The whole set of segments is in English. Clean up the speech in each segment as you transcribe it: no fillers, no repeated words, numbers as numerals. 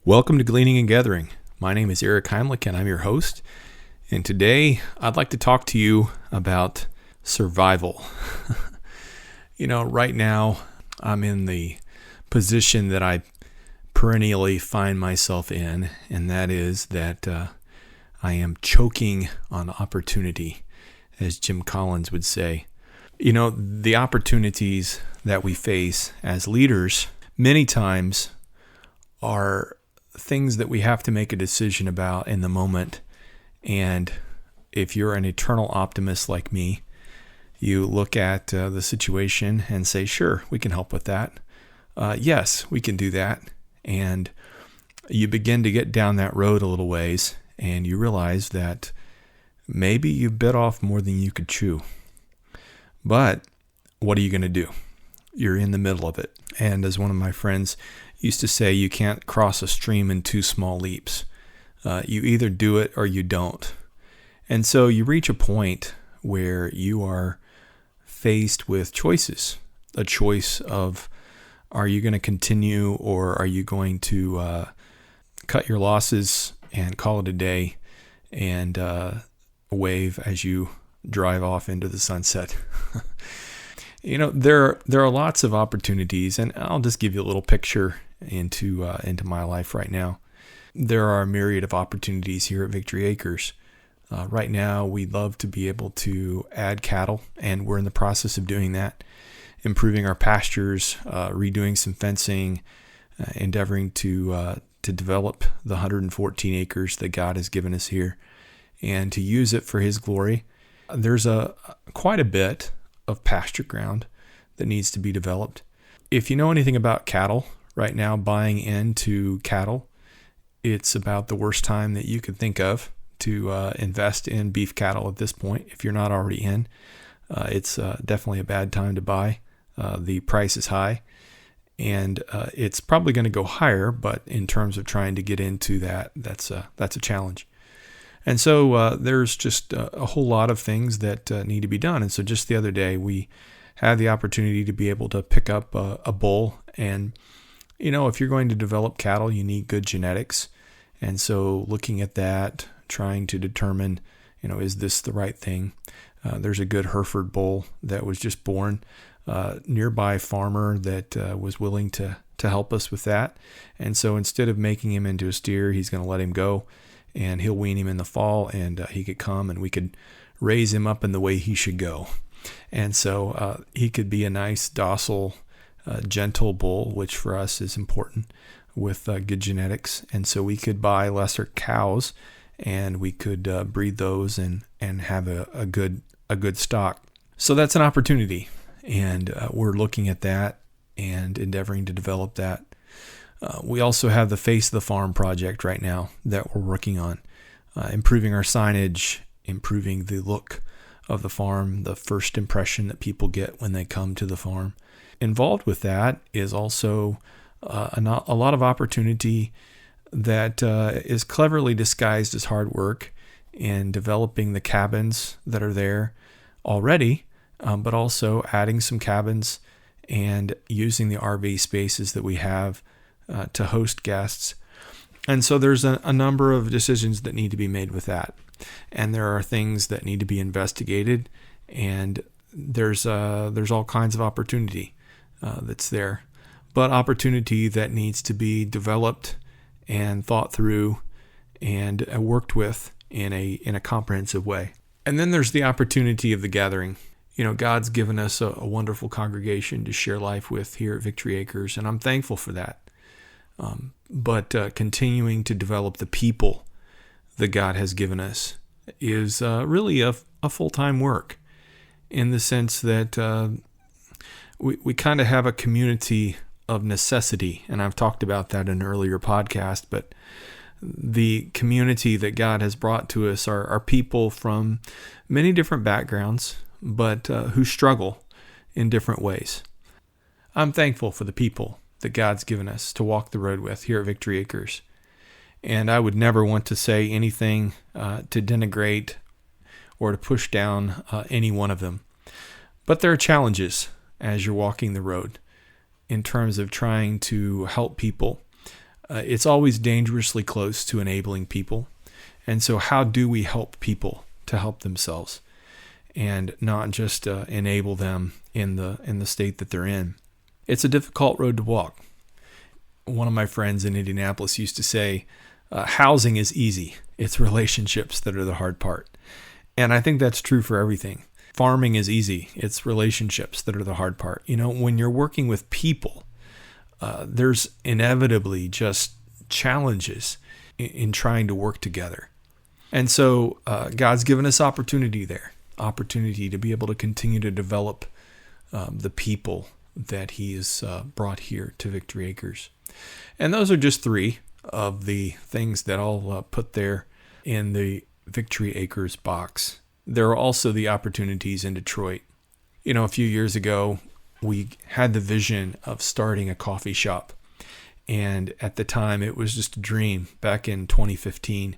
Welcome to Gleaning and Gathering. My name is Eric Heimlich and I'm your host. And today I'd like to talk to you about survival. Right now I'm in the position that I perennially find myself in, and that is that I am choking on opportunity, as Jim Collins would say. The opportunities that we face as leaders many times are things that we have to make a decision about in the moment. And if you're an eternal optimist like me, you look at the situation and say, sure, we can help with that. Yes, we can do that. And you begin to get down that road a little ways, and you realize that maybe you bit off more than you could chew. But what are you going to do? You're in the middle of it. And as one of my friends used to say, you can't cross a stream in two small leaps. You either do it or you don't. And so you reach a point where you are faced with choices. A choice of, are you going to continue, or are you going to cut your losses and call it a day and wave as you drive off into the sunset? There are lots of opportunities, and I'll just give you a little picture into my life right now. There are a myriad of opportunities here at Victory Acres. Right now, we'd love to be able to add cattle, and we're in the process of doing that, improving our pastures, redoing some fencing, endeavoring to develop the 114 acres that God has given us here, and to use it for His glory. There's quite a bit of pasture ground that needs to be developed. If you know anything about cattle, right now buying into cattle, it's about the worst time that you could think of to invest in beef cattle at this point. If you're not already in, it's definitely a bad time to buy. The price is high, and it's probably going to go higher, but in terms of trying to get into that, that's a challenge. And so there's just a whole lot of things that need to be done. And so just the other day, we had the opportunity to be able to pick up a bull. And, if you're going to develop cattle, you need good genetics. And so looking at that, trying to determine, is this the right thing? There's a good Hereford bull that was just born. Nearby farmer that was willing to help us with that. And so instead of making him into a steer, he's going to let him go. And he'll wean him in the fall, and he could come and we could raise him up in the way he should go. And so he could be a nice, docile, gentle bull, which for us is important, with good genetics. And so we could buy lesser cows, and we could breed those and have a good stock. So that's an opportunity, and we're looking at that and endeavoring to develop that. We also have the Face of the Farm project right now that we're working on, improving our signage, improving the look of the farm, the first impression that people get when they come to the farm. Involved with that is also a lot of opportunity that is cleverly disguised as hard work in developing the cabins that are there already, but also adding some cabins and using the RV spaces that we have to host guests. And so there's a number of decisions that need to be made with that. And there are things that need to be investigated, and there's all kinds of opportunity that's there. But opportunity that needs to be developed and thought through and worked with in a comprehensive way. And then there's the opportunity of the gathering. God's given us a wonderful congregation to share life with here at Victory Acres, and I'm thankful for that. But continuing to develop the people that God has given us is really a full-time work, in the sense that we kind of have a community of necessity, and I've talked about that in an earlier podcast, but the community that God has brought to us are people from many different backgrounds, but who struggle in different ways. I'm thankful for the people that God's given us to walk the road with here at Victory Acres. And I would never want to say anything to denigrate or to push down any one of them. But there are challenges as you're walking the road in terms of trying to help people It's always dangerously close to enabling people. And so how do we help people to help themselves and not just enable them in the state that they're in? It's a difficult road to walk. One of my friends in Indianapolis used to say, housing is easy. It's relationships that are the hard part. And I think that's true for everything. Farming is easy. It's relationships that are the hard part. When you're working with people, there's inevitably just challenges in trying to work together. And so God's given us opportunity to be able to continue to develop the people that He has brought here to Victory Acres. And those are just three of the things that I'll put there in the Victory Acres box. There are also the opportunities in Detroit. A few years ago, we had the vision of starting a coffee shop. And at the time, it was just a dream back in 2015.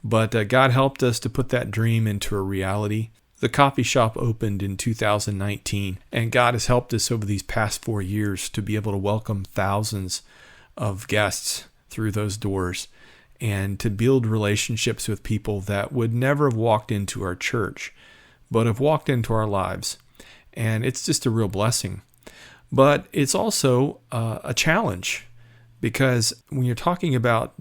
But God helped us to put that dream into a reality. The coffee shop opened in 2019, and God has helped us over these past 4 years to be able to welcome thousands of guests through those doors and to build relationships with people that would never have walked into our church, but have walked into our lives. And it's just a real blessing. But it's also a challenge, because when you're talking about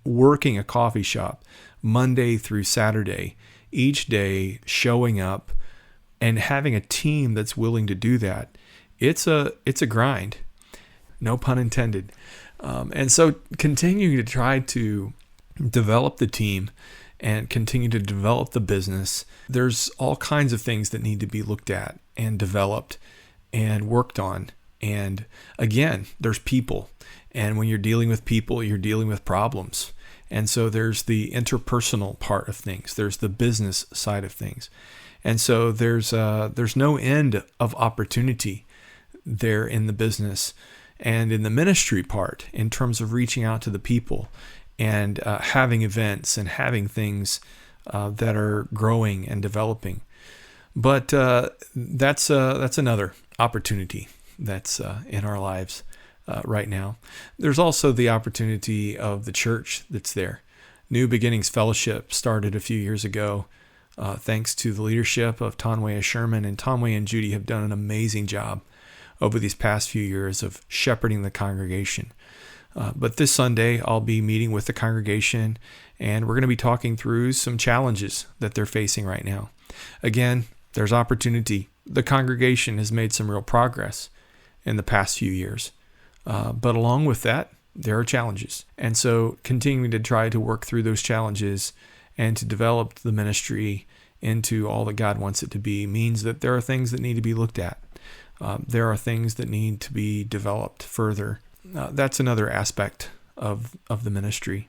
working a coffee shop Monday through Saturday, each day showing up and having a team that's willing to do that, it's a grind, no pun intended. And so continuing to try to develop the team and continue to develop the business, there's all kinds of things that need to be looked at and developed and worked on. And again, there's people. And when you're dealing with people, you're dealing with problems. And so there's the interpersonal part of things. There's the business side of things. And so there's no end of opportunity there in the business and in the ministry part in terms of reaching out to the people and having events and having things that are growing and developing. But that's another opportunity that's in our lives right now. There's also the opportunity of the church that's there. New Beginnings Fellowship started a few years ago, thanks to the leadership of Tonway Sherman, and Tonway and Judy have done an amazing job over these past few years of shepherding the congregation. But this Sunday, I'll be meeting with the congregation, and we're going to be talking through some challenges that they're facing right now. Again, there's opportunity. The congregation has made some real progress in the past few years. But along with that, there are challenges. And so continuing to try to work through those challenges and to develop the ministry into all that God wants it to be means that there are things that need to be looked at. There are things that need to be developed further. That's another aspect of the ministry.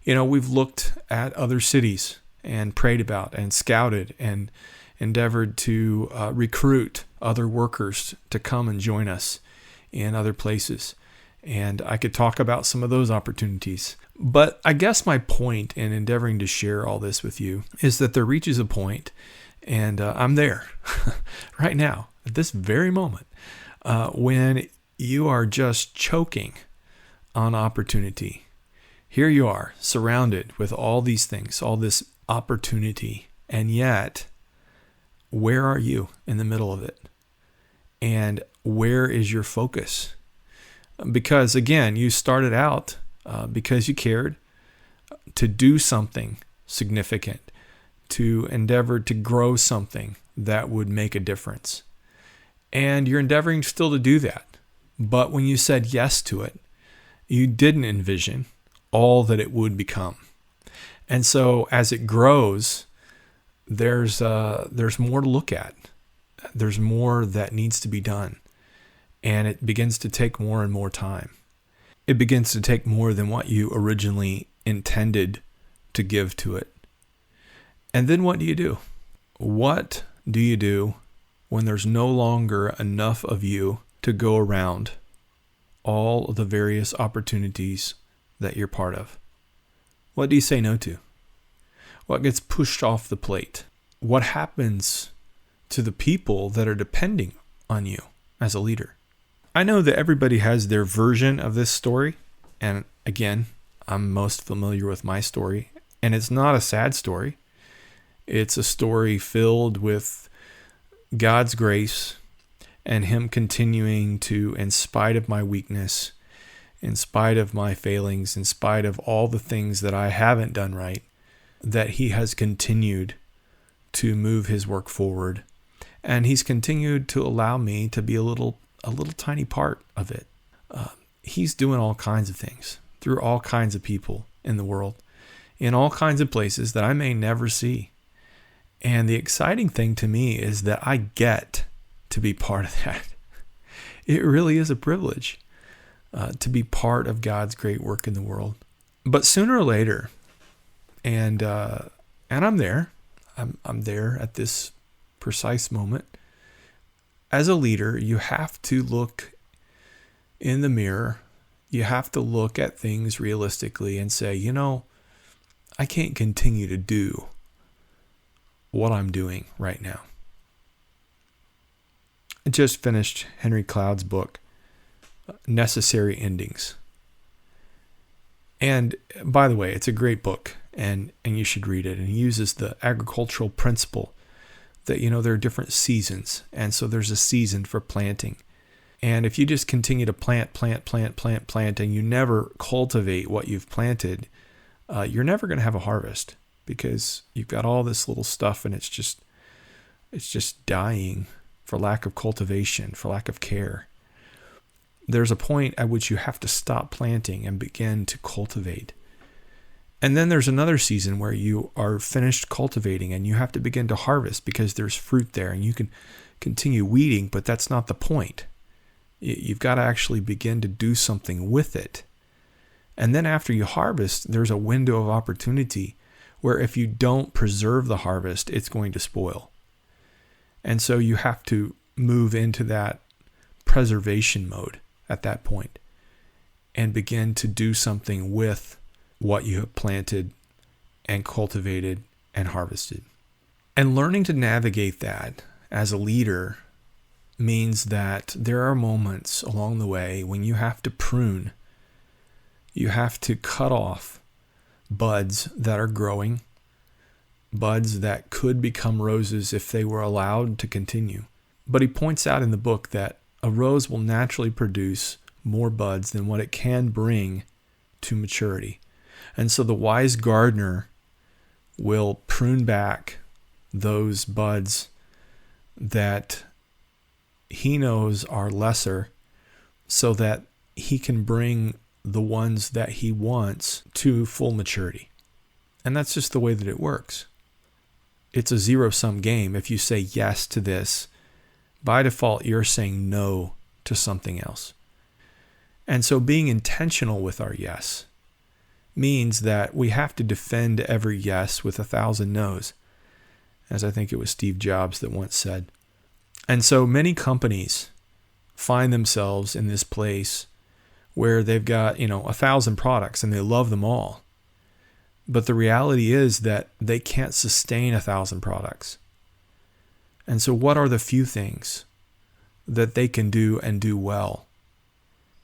We've looked at other cities and prayed about and scouted and endeavored to recruit other workers to come and join us in other places. And I could talk about some of those opportunities. But I guess my point in endeavoring to share all this with you is that there reaches a point, and I'm there right now, at this very moment, when you are just choking on opportunity. Here you are, surrounded with all these things, all this opportunity, and yet, where are you in the middle of it? And where is your focus? Because again, you started out because you cared to do something significant, to endeavor to grow something that would make a difference. And you're endeavoring still to do that. But when you said yes to it, you didn't envision all that it would become. And so as it grows, there's more to look at. There's more that needs to be done. And it begins to take more and more time. It begins to take more than what you originally intended to give to it. And then what do you do? What do you do when there's no longer enough of you to go around all of the various opportunities that you're part of? What do you say no to? What gets pushed off the plate? What happens to the people that are depending on you as a leader? I know that everybody has their version of this story, and Again, I'm most familiar with my story, and it's not a sad story. It's a story filled with God's grace and Him continuing to, in spite of my weakness, in spite of my failings, in spite of all the things that I haven't done right, that He has continued to move His work forward. And He's continued to allow me to be a little tiny part of it. He's doing all kinds of things through all kinds of people in the world, in all kinds of places that I may never see. And the exciting thing to me is that I get to be part of that. It really is a privilege to be part of God's great work in the world. But sooner or later, and I'm there. I'm there at this precise moment. As a leader, you have to look in the mirror. You have to look at things realistically and say, I can't continue to do what I'm doing right now. I just finished Henry Cloud's book, Necessary Endings. And by the way, it's a great book, and you should read it. And he uses the agricultural principle that, there are different seasons. And so there's a season for planting. And if you just continue to plant, and you never cultivate what you've planted, you're never going to have a harvest, because you've got all this little stuff and it's just dying for lack of cultivation, for lack of care. There's a point at which you have to stop planting and begin to cultivate. And then there's another season where you are finished cultivating and you have to begin to harvest, because there's fruit there and you can continue weeding, but that's not the point. You've got to actually begin to do something with it. And then after you harvest, there's a window of opportunity where if you don't preserve the harvest, it's going to spoil. And so you have to move into that preservation mode at that point and begin to do something with what you have planted and cultivated and harvested. And learning to navigate that as a leader means that there are moments along the way when you have to prune. You have to cut off buds that are growing, buds that could become roses if they were allowed to continue. But he points out in the book that a rose will naturally produce more buds than what it can bring to maturity. And so the wise gardener will prune back those buds that he knows are lesser so that he can bring the ones that he wants to full maturity. And that's just the way that it works. It's a zero-sum game. If you say yes to this, by default, you're saying no to something else. And so being intentional with our yes means that we have to defend every yes with 1,000 no's, as I think it was Steve Jobs that once said. And so many companies find themselves in this place where they've got, 1,000 products and they love them all. But the reality is that they can't sustain 1,000 products. And so what are the few things that they can do and do well?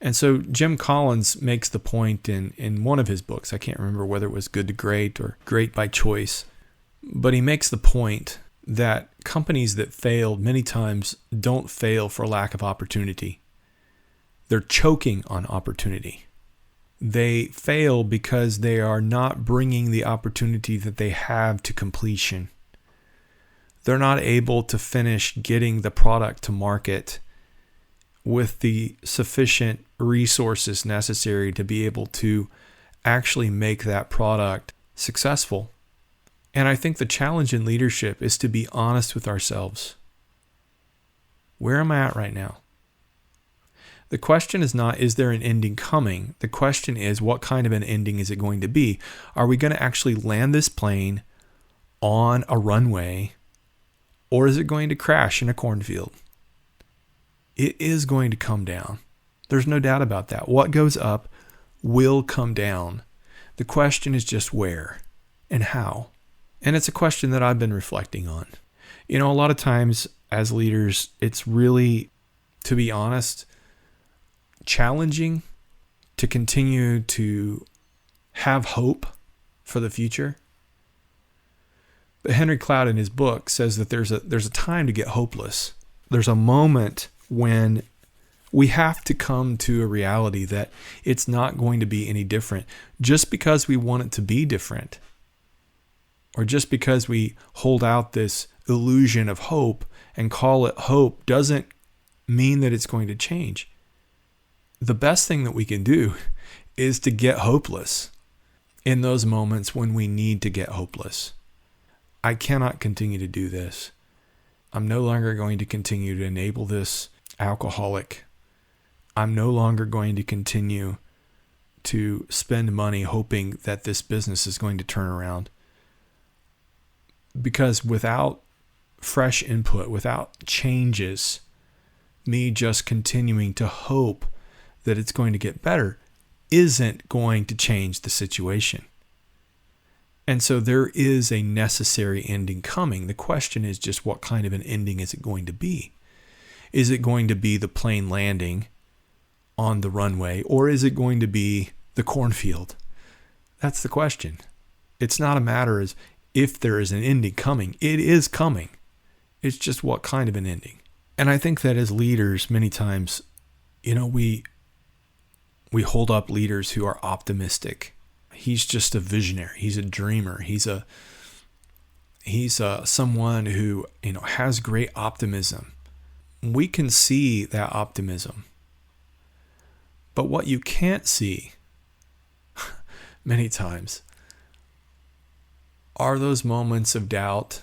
And so Jim Collins makes the point in one of his books. I can't remember whether it was Good to Great or Great by Choice. But he makes the point that companies that failed many times don't fail for lack of opportunity. They're choking on opportunity. They fail because they are not bringing the opportunity that they have to completion. They're not able to finish getting the product to market with the sufficient resources necessary to be able to actually make that product successful. And I think the challenge in leadership is to be honest with ourselves. Where am I at right now? The question is not, is there an ending coming? The question is, what kind of an ending is it going to be? Are we going to actually land this plane on a runway, or is it going to crash in a cornfield? It is going to come down. There's no doubt about that. What goes up will come down. The question is just where and how. And it's a question that I've been reflecting on. A lot of times as leaders, it's really, to be honest, challenging to continue to have hope for the future. But Henry Cloud in his book says that there's a time to get hopeless. There's a moment when we have to come to a reality that it's not going to be any different just because we want it to be different, or just because we hold out this illusion of hope and call it hope doesn't mean that it's going to change. The best thing that we can do is to get hopeless in those moments when we need to get hopeless. I cannot continue to do this. I'm no longer going to continue to enable this alcoholic. I'm no longer going to continue to spend money hoping that this business is going to turn around. Because without fresh input, without changes, me just continuing to hope that it's going to get better isn't going to change the situation. And so there is a necessary ending coming. The question is just, what kind of an ending is it going to be? Is it going to be the plane landing on the runway, or is it going to be the cornfield? That's the question. It's not a matter of if there is an ending coming. It is coming. It's just what kind of an ending. And I think that as leaders, many times, we hold up leaders who are optimistic. He's just a visionary. He's a dreamer. He's someone who, has great optimism. We can see that optimism. But what you can't see many times are those moments of doubt,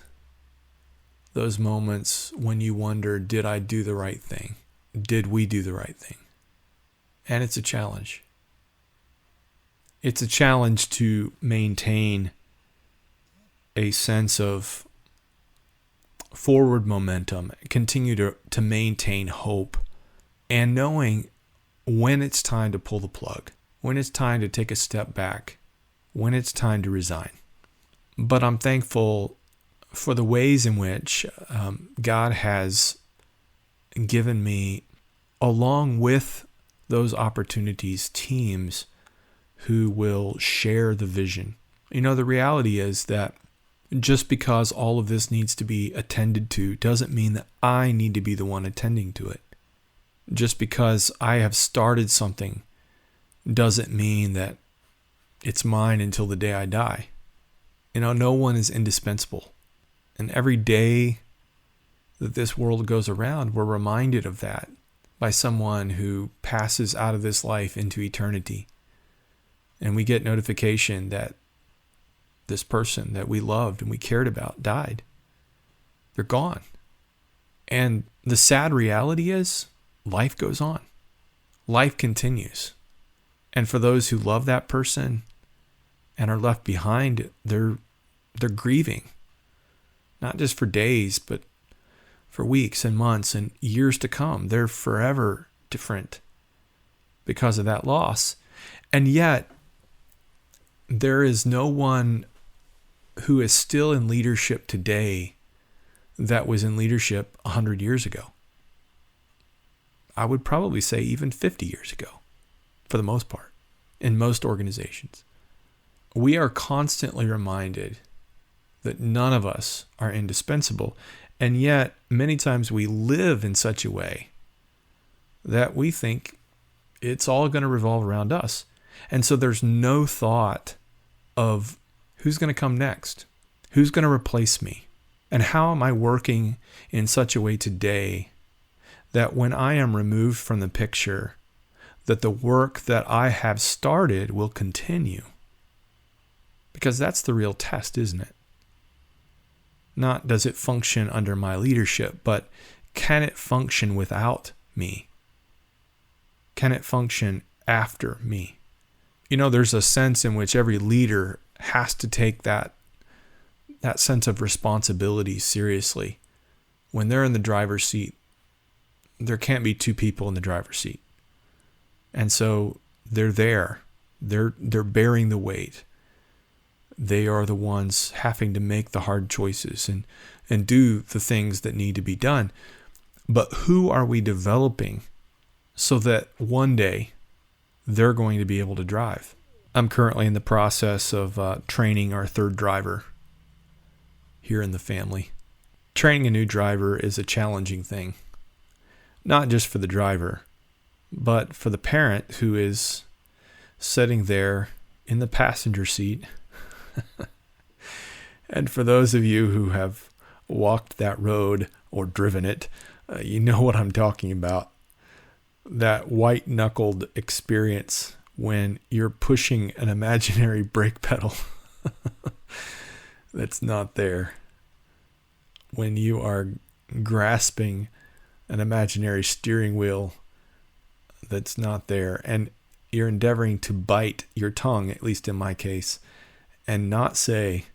those moments when you wonder, did I do the right thing? Did we do the right thing? And it's a challenge. It's a challenge to maintain a sense of forward momentum, continue to maintain hope, and knowing when it's time to pull the plug, when it's time to take a step back, when it's time to resign. But I'm thankful for the ways in which God has given me, along with those opportunities, teams who will share the vision. The reality is that just because all of this needs to be attended to doesn't mean that I need to be the one attending to it. Just because I have started something doesn't mean that it's mine until the day I die. No one is indispensable. And every day that this world goes around, we're reminded of that by someone who passes out of this life into eternity. And we get notification that this person that we loved and we cared about died. They're gone. And the sad reality is, life goes on. Life continues. And for those who love that person and are left behind, they're grieving. Not just for days, but for weeks and months and years to come. They're forever different because of that loss. And yet, there is no one who is still in leadership today that was in leadership 100 years ago. I would probably say even 50 years ago, for the most part, in most organizations. We are constantly reminded that none of us are indispensable, and yet many times we live in such a way that we think it's all going to revolve around us. And so there's no thought of who's going to come next, who's going to replace me, and how am I working in such a way today that when I am removed from the picture, that the work that I have started will continue. Because that's the real test, isn't it? Not does it function under my leadership, but can it function without me? Can it function after me? There's a sense in which every leader has to take that sense of responsibility seriously. When they're in the driver's seat, there can't be two people in the driver's seat. And so they're there. They're bearing the weight. They are the ones having to make the hard choices and do the things that need to be done. But who are we developing so that one day they're going to be able to drive. I'm currently in the process of training our third driver here in the family. Training a new driver is a challenging thing, not just for the driver, but for the parent who is sitting there in the passenger seat. And for those of you who have walked that road or driven it, you know what I'm talking about. That white-knuckled experience when you're pushing an imaginary brake pedal that's not there. When you are grasping an imaginary steering wheel that's not there, and you're endeavoring to bite your tongue, at least in my case, and not say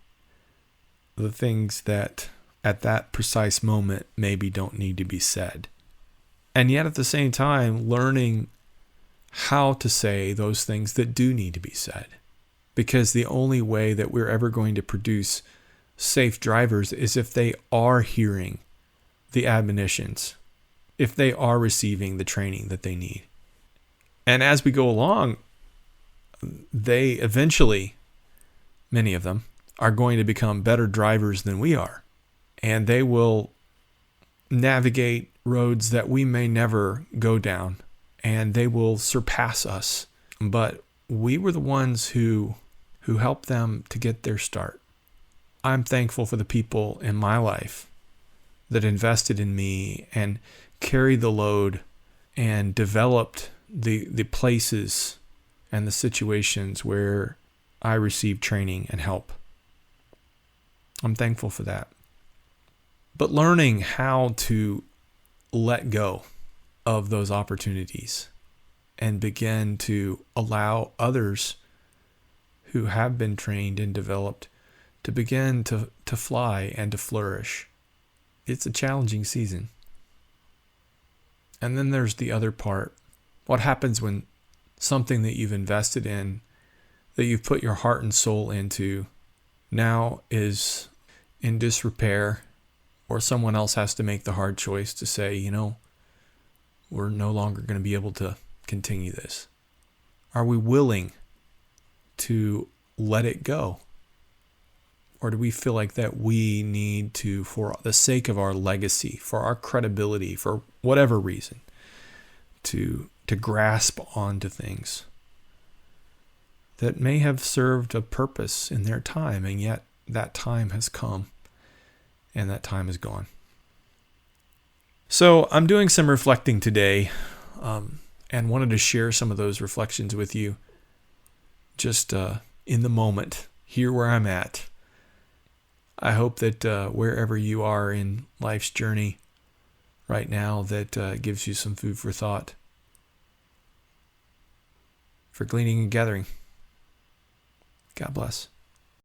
the things that at that precise moment maybe don't need to be said. And yet at the same time, learning how to say those things that do need to be said. Because the only way that we're ever going to produce safe drivers is if they are hearing the admonitions, if they are receiving the training that they need. And as we go along, they eventually, many of them, are going to become better drivers than we are. And they will navigate roads that we may never go down, and they will surpass us. But we were the ones who helped them to get their start. I'm thankful for the people in my life that invested in me and carried the load and developed the places and the situations where I received training and help. I'm thankful for that. But learning how to let go of those opportunities and begin to allow others who have been trained and developed to begin to fly and to flourish. It's a challenging season. And then there's the other part. What happens when something that you've invested in, that you've put your heart and soul into, now is in disrepair, or someone else has to make the hard choice to say, we're no longer going to be able to continue this. Are we willing to let it go? Or do we feel like that we need to, for the sake of our legacy, for our credibility, for whatever reason, to grasp onto things that may have served a purpose in their time, and yet that time has come and that time is gone. So I'm doing some reflecting today, and wanted to share some of those reflections with you just in the moment, here where I'm at. I hope that wherever you are in life's journey right now, that gives you some food for thought, for gleaning and gathering. God bless.